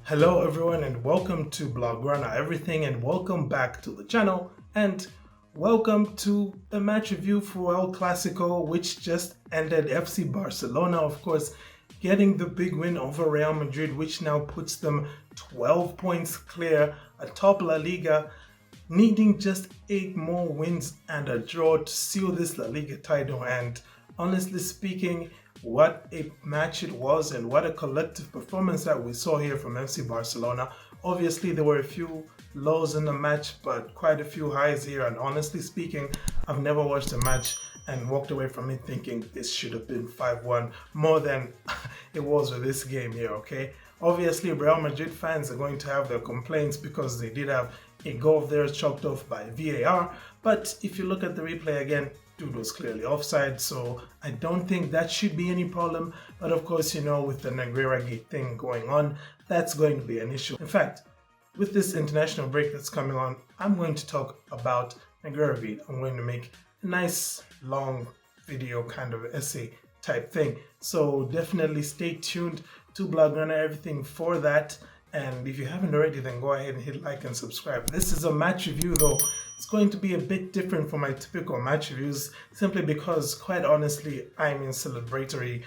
Hello everyone and welcome to Blaugrana Everything and welcome back to the channel and welcome to a match review for El Clasico, which just ended. FC Barcelona, of course, getting the big win over Real Madrid, which now puts them 12 points clear atop La Liga, needing just 8 more wins and a draw to seal this La Liga title. And honestly speaking, what a match it was and what a collective performance that we saw here from FC Barcelona. Obviously, there were a few lows in the match, but quite a few highs here. And honestly speaking, I've never watched a match and walked away from it thinking this should have been 5-1 more than it was with this game here, okay? Obviously, Real Madrid fans are going to have their complaints because they did have a goal of theirs chalked off by VAR. But if you look at the replay again, dude was clearly offside, so I don't think that should be any problem. But of course, you know, with the Negreira Gate thing going on, that's going to be an issue. In fact, with this international break that's coming on, I'm going to talk about Negreira Gate. I'm going to make a nice long video kind of essay type thing. So definitely stay tuned to Blaugrana Everything for that. And if you haven't already, then go ahead and hit like and subscribe. This is a match review though. It's going to be a bit different from my typical match reviews simply because, quite honestly, I'm in a celebratory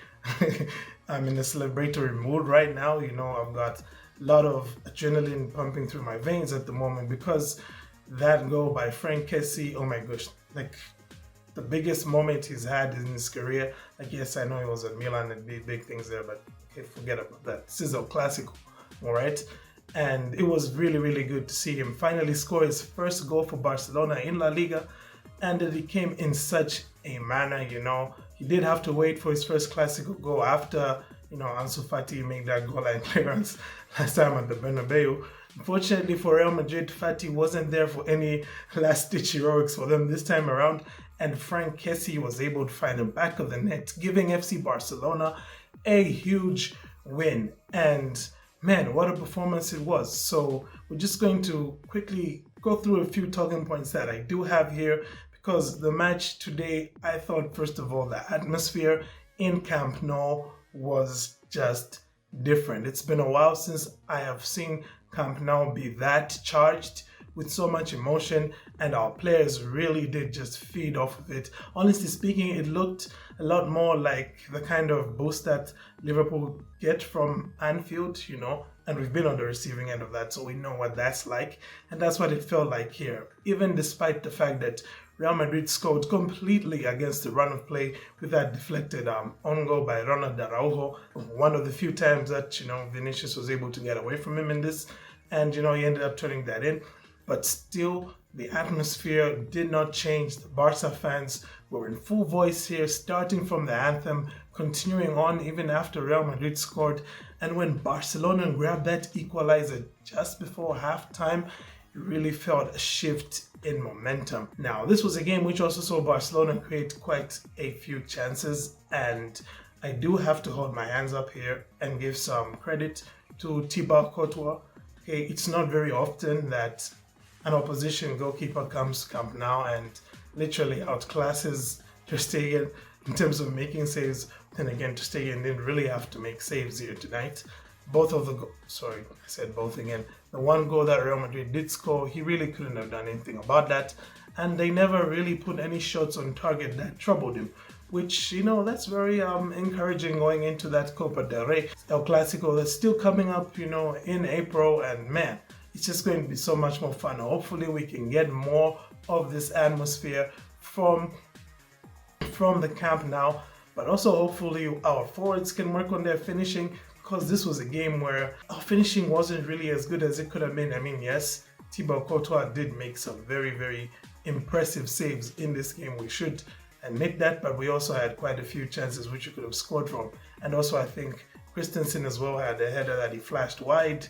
mood right now. You know, I've got a lot of adrenaline pumping through my veins at the moment because that goal by Franck Kessie, oh my gosh, like the biggest moment he's had in his career. Like, yes, I know he was at Milan and did big things there, but okay, forget about that. This is El Clasico. All right, and it was really good to see him finally score his first goal for Barcelona in La Liga, and that it came in such a manner. You know, he did have to wait for his first Clasico goal after, you know, Ansu Fati made that goal line clearance last time at the Bernabeu. Unfortunately for Real Madrid, Fati wasn't there for any last-ditch heroics for them this time around, and Franck Kessie was able to find the back of the net, giving FC Barcelona a huge win. And man, what a performance it was. So we're just going to quickly go through a few talking points that I do have here, because the match today, I thought, first of all, the atmosphere in Camp Nou was just different. It's been a while since I have seen Camp Nou be that charged with so much emotion, and our players really did just feed off of it. Honestly speaking, it looked a lot more like the kind of boost that Liverpool get from Anfield, you know, and we've been on the receiving end of that, so we know what that's like, and that's what it felt like here, even despite the fact that Real Madrid scored completely against the run of play with that deflected on goal by Ronald Araujo, one of the few times that, you know, Vinicius was able to get away from him in this, and, you know, he ended up turning that in. But still, the atmosphere did not change. The Barca fans were in full voice here, starting from the anthem, continuing on even after Real Madrid scored. And when Barcelona grabbed that equalizer just before halftime, you really felt a shift in momentum. Now, this was a game which also saw Barcelona create quite a few chances, and I do have to hold my hands up here and give some credit to Thibaut Courtois. Okay, it's not very often that an opposition goalkeeper comes to Camp Nou and literally outclasses Ter Stegen in terms of making saves. Then again, Ter Stegen didn't really have to make saves here tonight. Both of the sorry, I said both again. The one goal that Real Madrid did score, he really couldn't have done anything about that, and they never really put any shots on target that troubled him, which, you know, that's very encouraging going into that Copa del Rey. El Clasico that's still coming up, you know, in April, and man, it's just going to be so much more fun. Hopefully we can get more of this atmosphere from the Camp Nou, but also hopefully our forwards can work on their finishing, because this was a game where our finishing wasn't really as good as it could have been. I mean, yes, Thibaut Courtois did make some very impressive saves in this game. We should admit that, but we also had quite a few chances which we could have scored from. And also I think Christensen as well had a header that he flashed wide.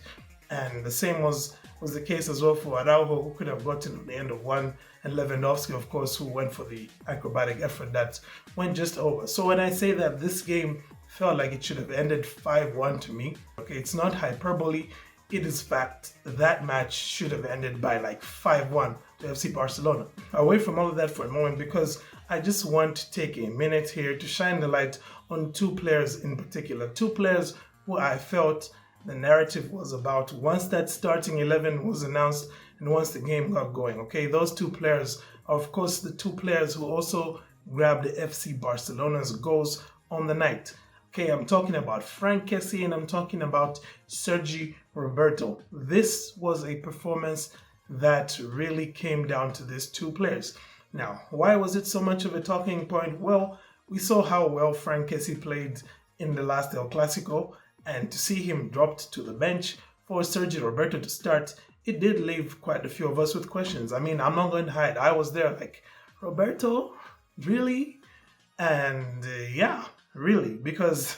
And the same was the case as well for Araujo, who could have gotten on the end of one, and Lewandowski, of course, who went for the acrobatic effort that went just over. So when I say that this game felt like it should have ended 5-1 to me, okay, it's not hyperbole, it is fact. That match should have ended by like 5-1 to FC Barcelona. Away from all of that for a moment, because I just want to take a minute here to shine the light on two players in particular. Two players who I felt the narrative was about once that starting 11 was announced and once the game got going. Okay, those two players are, of course, the two players who also grabbed the FC Barcelona's goals on the night. Okay, I'm talking about Franck Kessie and I'm talking about Sergi Roberto. This was a performance that really came down to these two players. Now, why was it so much of a talking point? Well, we saw how well Franck Kessie played in the last El Clasico, and to see him dropped to the bench for Sergi Roberto to start, it did leave quite a few of us with questions. I mean, I'm not going to hide. I was there like, Roberto? Really? And yeah, really, because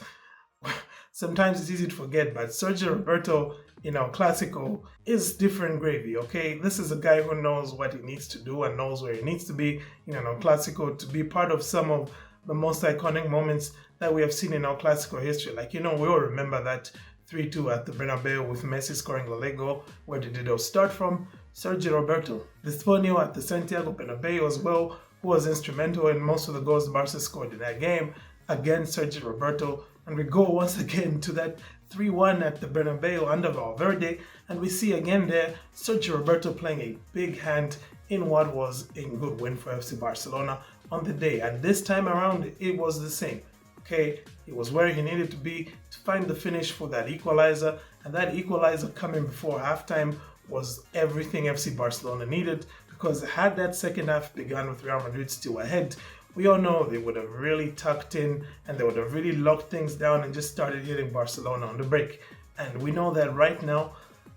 sometimes it's easy to forget, but Sergi Roberto in El Clasico is different gravy, okay? This is a guy who knows what he needs to do and knows where he needs to be in El Clasico to be part of some of the most iconic moments that we have seen in El Clasico history. Like, we all remember that 3-2 at the Bernabeu with Messi scoring the late goal. Where did it all start from? Sergi Roberto. The Espanol at the Santiago Bernabeu as well, who was instrumental in most of the goals Barca scored in that game. Again, Sergi Roberto. And we go once again to that 3-1 at the Bernabeu under Valverde. And we see again there Sergi Roberto playing a big hand in what was a good win for FC Barcelona on the day. And this time around, it was the same. Okay, he was where he needed to be to find the finish for that equalizer. And that equalizer coming before halftime was everything FC Barcelona needed, because had that second half begun with Real Madrid still ahead, we all know they would have really tucked in and they would have really locked things down and just started hitting Barcelona on the break. And we know that right now,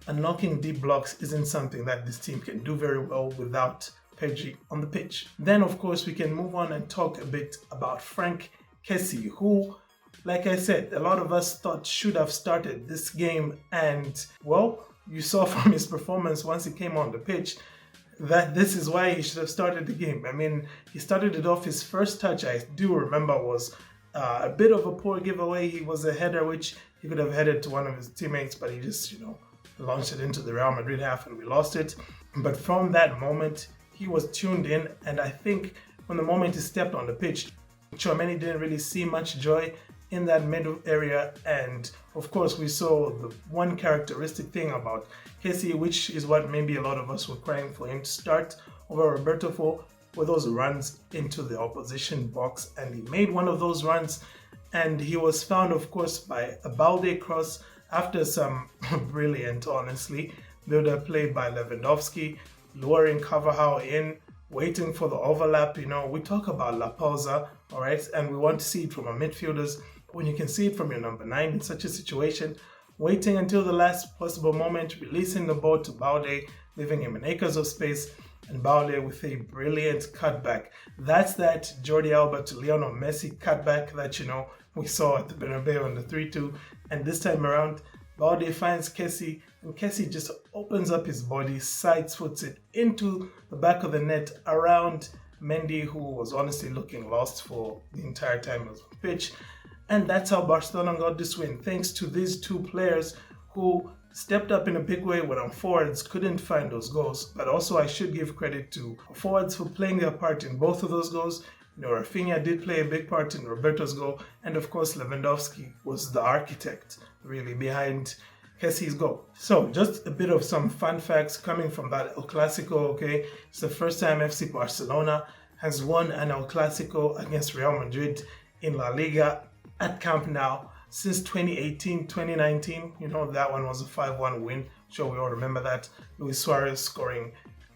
unlocking deep blocks isn't something that this team can do very well without Pedri on the pitch. Then, of course, we can move on and talk a bit about Franck Kessie, who, like I said, a lot of us thought should have started this game. And, well, you saw from his performance once he came on the pitch that this is why he should have started the game. I mean, he started it off. His first touch, I do remember, was a bit of a poor giveaway. He was a header which he could have headed to one of his teammates, but he just, launched it into the Real Madrid half and we lost it. But from that moment, he was tuned in, and I think from the moment he stepped on the pitch, Tchouaméni didn't really see much joy in that middle area. And of course, we saw the one characteristic thing about Kessie, which is what maybe a lot of us were crying for him to start over Roberto for, were those runs into the opposition box. And he made one of those runs, and he was found, of course, by a Balde cross after some brilliant, honestly, build-up play by Lewandowski, luring Carvajal in, waiting for the overlap. We talk about La Pausa, all right, and we want to see it from our midfielders. When you can see it from your number 9 in such a situation, waiting until the last possible moment, releasing the ball to Balde, leaving him in acres of space, and Balde with a brilliant cutback. That's that Jordi Alba to Lionel Messi cutback that, we saw at the Bernabeu on the 3-2. And this time around, Balde finds Kessie, and Kessie just opens up his body, sidefoots it into the back of the net around Mendy, who was honestly looking lost for the entire time he was on the pitch. And that's how Barcelona got this win, thanks to these two players who stepped up in a big way when our forwards couldn't find those goals. But also, I should give credit to forwards for playing their part in both of those goals. Rafinha did play a big part in Roberto's goal, and of course Lewandowski was the architect really behind Kessie's goal. So just a bit of some fun facts coming from that El Clasico, okay? It's the first time FC Barcelona has won an El Clasico against Real Madrid in La Liga at Camp Nou since 2018-2019. That one was a 5-1 win. Sure, we all remember that. Luis Suarez scoring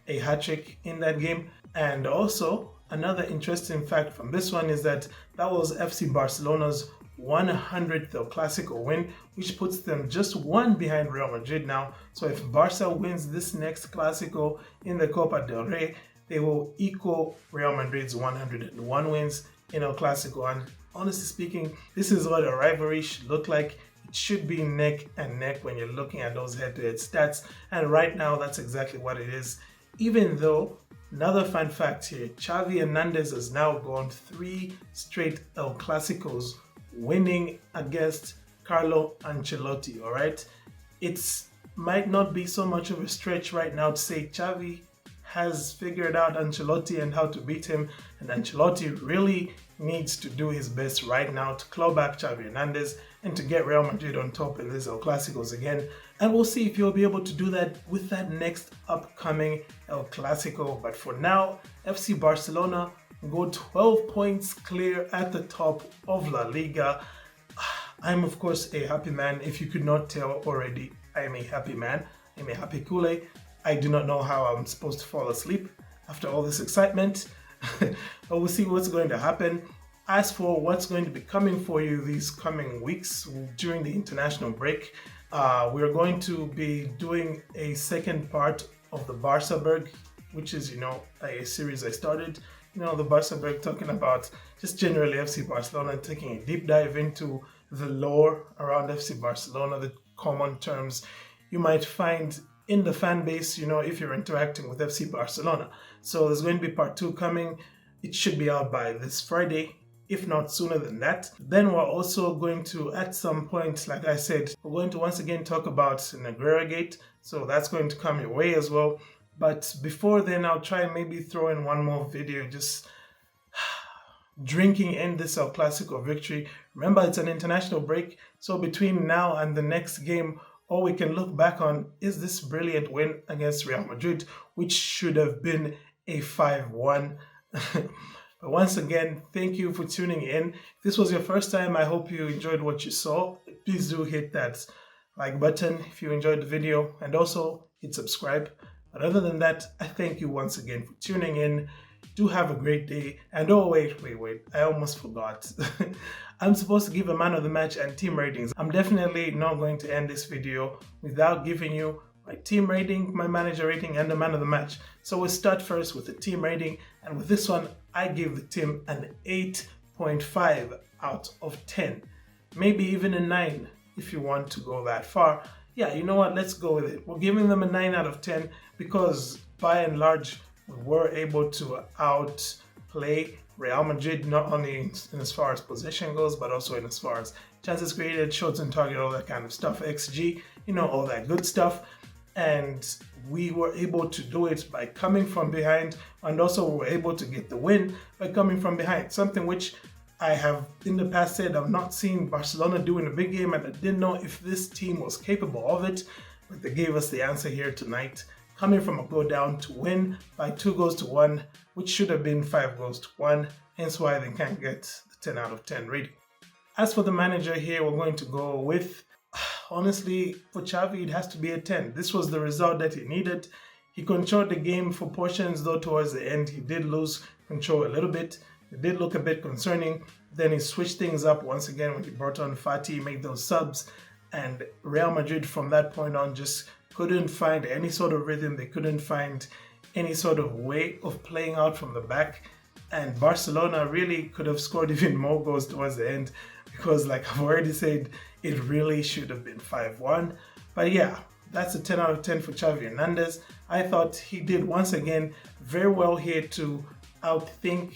a hat-trick in that game. And also, another interesting fact from this one is that was FC Barcelona's 100th El Clasico win, which puts them just one behind Real Madrid now. So if Barca wins this next Clasico in the Copa del Rey, they will equal Real Madrid's 101 wins in El Clasico. And honestly speaking, this is what a rivalry should look like. It should be neck and neck when you're looking at those head-to-head stats. And right now, that's exactly what it is. Even though, another fun fact here, Xavi Hernandez has now gone 3 straight El Clasicos winning against Carlo Ancelotti, all right? It might not be so much of a stretch right now to say Xavi has figured out Ancelotti and how to beat him, and Ancelotti really needs to do his best right now to claw back Xavi Hernandez and to get Real Madrid on top in this El Clasicos again. And we'll see if he'll be able to do that with that next upcoming El Clasico. But for now, FC Barcelona go 12 points clear at the top of La Liga. I'm of course a happy man. If you could not tell already, I am a happy man. I'm a happy Kool-Aid. I do not know how I'm supposed to fall asleep after all this excitement. But we'll see what's going to happen. As for what's going to be coming for you these coming weeks during the international break, we're going to be doing a second part of the Barça, which is, a series I started. The Barça, talking about just generally FC Barcelona, taking a deep dive into the lore around FC Barcelona, the common terms you might find in the fan base, if you're interacting with FC Barcelona. So there's going to be part 2 coming. It should be out by this Friday, if not sooner than that. Then we're also going to, at some point, like I said, we're going to once again talk about Negreira Gate. So that's going to come your way as well. But before then, I'll try and maybe throw in one more video, just drinking in this El Clasico victory. Remember, it's an international break. So between now and the next game, all we can look back on is this brilliant win against Real Madrid, which should have been a 5-1. But once again, thank you for tuning in. If this was your first time, I hope you enjoyed what you saw. Please do hit that like button if you enjoyed the video, and also hit subscribe. But other than that, I thank you once again for tuning in. Do have a great day. And oh, wait, I almost forgot. I'm supposed to give a man of the match and team ratings. I'm definitely not going to end this video without giving you my team rating, my manager rating, and the man of the match. So we'll start first with the team rating. And with this one, I give the team an 8.5 out of 10. Maybe even a 9 if you want to go that far. Yeah, you know what? Let's go with it. We're giving them a 9 out of 10 because by and large, we were able to outplay Real Madrid, not only in as far as possession goes, but also in as far as chances created, shots on target, all that kind of stuff, XG, all that good stuff. And we were able to do it by coming from behind, and also we were able to get the win by coming from behind, something which I have in the past said I've not seen Barcelona do in a big game, and I didn't know if this team was capable of it, but they gave us the answer here tonight, coming from a go down to win by 2-1, which should have been 5-1, hence why they can't get the 10 out of 10 rating. As for the manager here, we're going to go with, honestly, for Xavi, it has to be a 10. This was the result that he needed. He controlled the game for portions, though towards the end he did lose control a little bit. It did look a bit concerning. Then he switched things up once again when he brought on Fati, made those subs, and Real Madrid from that point on just couldn't find any sort of rhythm. They couldn't find any sort of way of playing out from the back. And Barcelona really could have scored even more goals towards the end because, like I've already said, it really should have been 5-1. But yeah, that's a 10 out of 10 for Xavi Hernandez. I thought he did once again very well here to outthink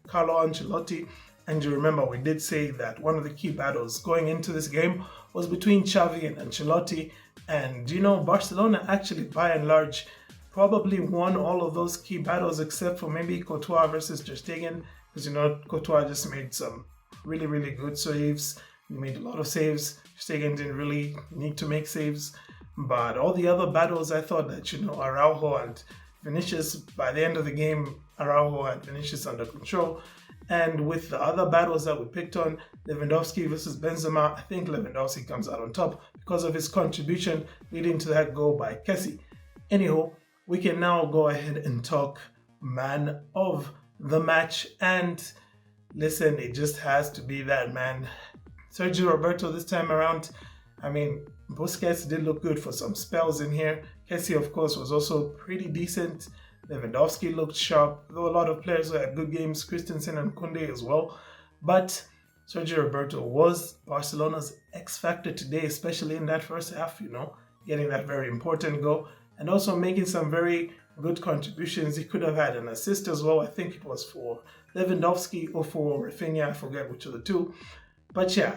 Carlo Ancelotti. And you remember, we did say that one of the key battles going into this game was between Xavi and Ancelotti. And Barcelona actually, by and large, probably won all of those key battles except for maybe Courtois versus Ter Stegen, because Courtois just made some really, really good saves. He made a lot of saves. Ter Stegen didn't really need to make saves. But all the other battles, I thought that, Araujo and Vinicius, by the end of the game, Araujo had Vinicius under control. And with the other battles that we picked on, Lewandowski versus Benzema, I think Lewandowski comes out on top because of his contribution leading to that goal by Kessie. Anyhow, we can now go ahead and talk man of the match. And listen, it just has to be that man, Sergi Roberto this time around. I mean, Busquets did look good for some spells in here. Kessie, of course, was also pretty decent. Lewandowski looked sharp, though a lot of players who had good games, Christensen and Koundé as well. But Sergi Roberto was Barcelona's X factor today, especially in that first half, getting that very important goal and also making some very good contributions. He could have had an assist as well. I think it was for Lewandowski or for Rafinha, I forget which of the two. But yeah,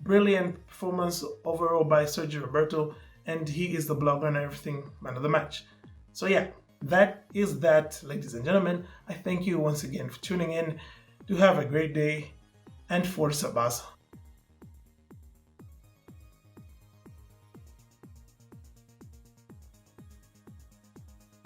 brilliant performance overall by Sergi Roberto, and he is the blogger and everything man of the match. So yeah, that is that, ladies and gentlemen. I thank you once again for tuning in. Do have a great day and Forza Barça.